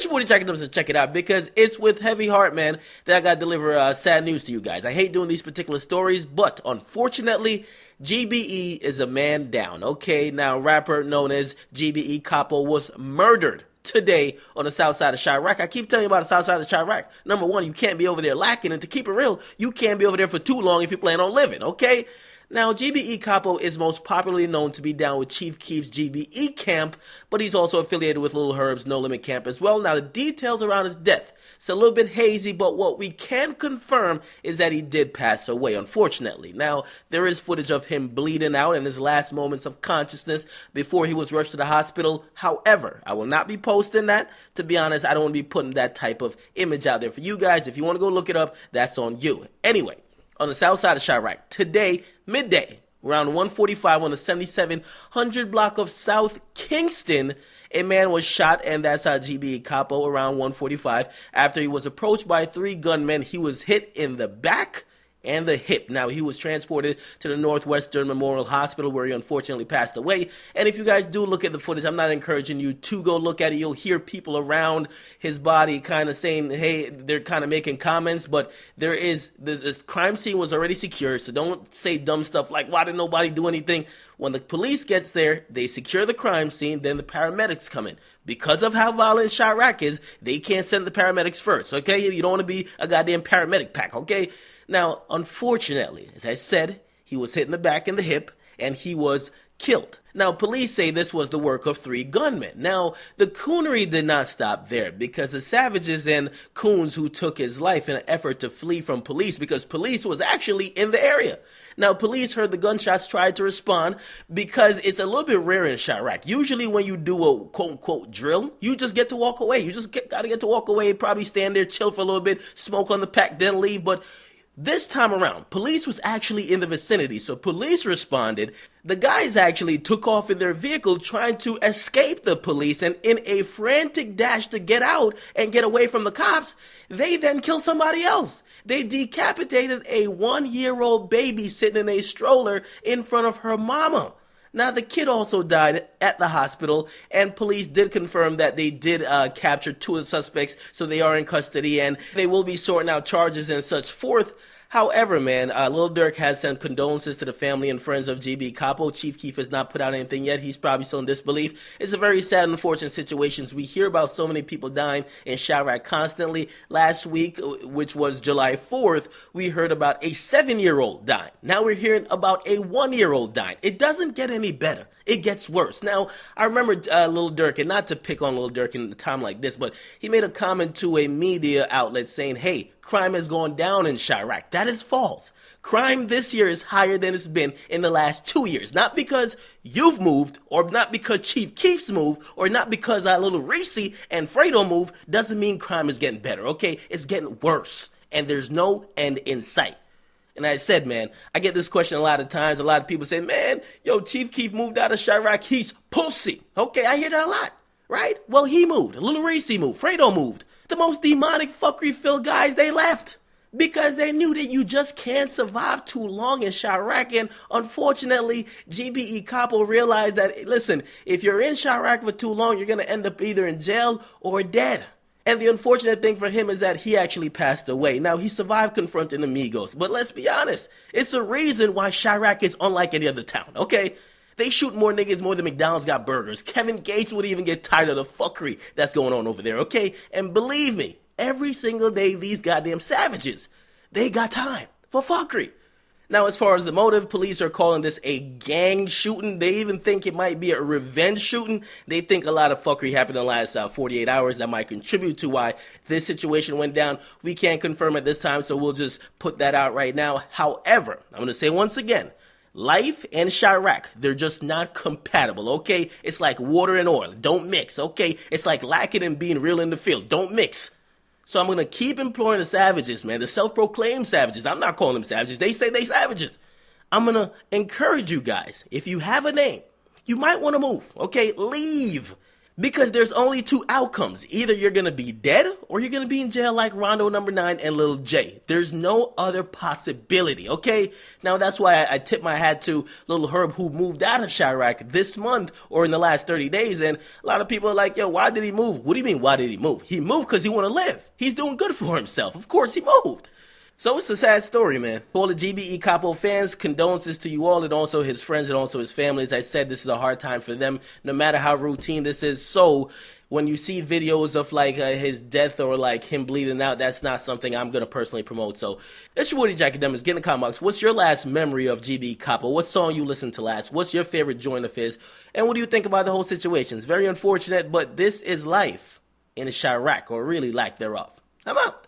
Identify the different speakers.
Speaker 1: But your boy Akademiks, to check it out because it's with heavy heart, man, that I got to deliver sad news to you guys. I hate doing these particular stories, but unfortunately, GBE is a man down. Okay, now rapper known as GBE Capo was murdered today on the south side of Chiraq. I keep telling you about the south side of Chiraq. Number one, you can't be over there lacking, and to keep it real, you can't be over there for too long if you plan on living, okay? Now, GBE Capo is most popularly known to be down with Chief Keef's GBE camp, but he's also affiliated with Lil Herb's No Limit camp as well. Now, the details around his death, it's a little bit hazy, but what we can confirm is that he did pass away, unfortunately. Now, there is footage of him bleeding out in his last moments of consciousness before he was rushed to the hospital. However, I will not be posting that. To be honest, I don't want to be putting that type of image out there for you guys. If you want to go look it up, that's on you. Anyway, on the south side of Chiraq, today, midday, around 1:45 on the 7700 block of South Kingston, a man was shot, and that's how GBE Capo around 1:45. After he was approached by 3 gunmen, he was hit in the back and the hip. Now, he was transported to the Northwestern Memorial Hospital where he unfortunately passed away. And if you guys do look at the footage, I'm not encouraging you to go look at it. You'll hear people around his body kind of saying, hey, they're kind of making comments, but this crime scene was already secure, so don't say dumb stuff like, why did nobody do anything? When the police gets there, they secure the crime scene, then the paramedics come in. Because of how violent Chiraq is, they can't send the paramedics first, okay? You don't want to be a goddamn paramedic pack, okay? Now, unfortunately, as I said, he was hit in the back and the hip, and he was killed. Now, police say this was the work of 3 gunmen. Now, the coonery did not stop there because the savages and coons who took his life in an effort to flee from police, because police was actually in the area. Now, police heard the gunshots, tried to respond because it's a little bit rare in Chiraq. Usually when you do a quote-unquote drill, you just get to walk away. You just gotta get to walk away, probably stand there, chill for a little bit, smoke on the pack, then leave. But this time around, police was actually in the vicinity, so police responded. The guys actually took off in their vehicle trying to escape the police, and in a frantic dash to get out and get away from the cops, they then killed somebody else. They decapitated a 1-year-old baby sitting in a stroller in front of her mama. Now, the kid also died at the hospital, and police did confirm that they did capture 2 of the suspects, so they are in custody, and they will be sorting out charges and such forth. However, man, Lil Durk has sent condolences to the family and friends of GBE Capo. Chief Keef has not put out anything yet. He's probably still in disbelief. It's a very sad and unfortunate situation. We hear about so many people dying in Chiraq constantly. Last week, which was July 4th, we heard about a 7-year-old dying. Now we're hearing about a 1-year-old dying. It doesn't get any better. It gets worse. Now, I remember Lil Durk, and not to pick on Lil Durk in a time like this, but he made a comment to a media outlet saying, hey, crime has gone down in Chiraq. That is false. Crime this year is higher than it's been in the last 2 years. Not because you've moved, or not because Chief Keef's moved, or not because Lil Reese and Fredo moved, doesn't mean crime is getting better, okay? It's getting worse, and there's no end in sight. And I said, man, I get this question a lot of times. A lot of people say, man, yo, Chief Keef moved out of Chiraq. He's pussy. Okay, I hear that a lot, right? Well, he moved. Lil Reese moved. Fredo moved. The most demonic fuckery-filled guys, they left. Because they knew that you just can't survive too long in Chiraq. And unfortunately, GBE Capo realized that, listen, if you're in Chiraq for too long, you're going to end up either in jail or dead. And the unfortunate thing for him is that he actually passed away. Now, he survived confronting the Migos. But let's be honest, it's a reason why Chiraq is unlike any other town, okay? They shoot more niggas more than McDonald's got burgers. Kevin Gates would even get tired of the fuckery that's going on over there, okay? And believe me, every single day, these goddamn savages, they got time for fuckery. Now, as far as the motive, police are calling this a gang shooting. They even think it might be a revenge shooting. They think a lot of fuckery happened in the last 48 hours that might contribute to why this situation went down. We can't confirm at this time, so we'll just put that out right now. However, I'm going to say once again, life and Chiraq, they're just not compatible, okay? It's like water and oil. Don't mix, okay? It's like lacking and being real in the field. Don't mix. So I'm going to keep imploring the savages, man, the self-proclaimed savages. I'm not calling them savages. They say they savages. I'm going to encourage you guys, if you have a name, you might want to move, okay? Leave. Because there's only two outcomes. Either you're going to be dead or you're going to be in jail like Rondo number 9 and Lil J. There's no other possibility, okay? Now, that's why I tip my hat to Lil Herb, who moved out of Chiraq this month or in the last 30 days. And a lot of people are like, yo, why did he move? What do you mean, why did he move? He moved because he want to live. He's doing good for himself. Of course he moved. So it's a sad story, man. To all the GBE Capo fans, condolences to you all and also his friends and also his family. As I said, this is a hard time for them, no matter how routine this is. So when you see videos of like his death or like him bleeding out, that's not something I'm going to personally promote. So it's your boy Akademiks. Get in the comments. What's your last memory of GBE Capo? What song you listened to last? What's your favorite joint of his? And what do you think about the whole situation? It's very unfortunate, but this is life in Chiraq, or really lack thereof. I'm out.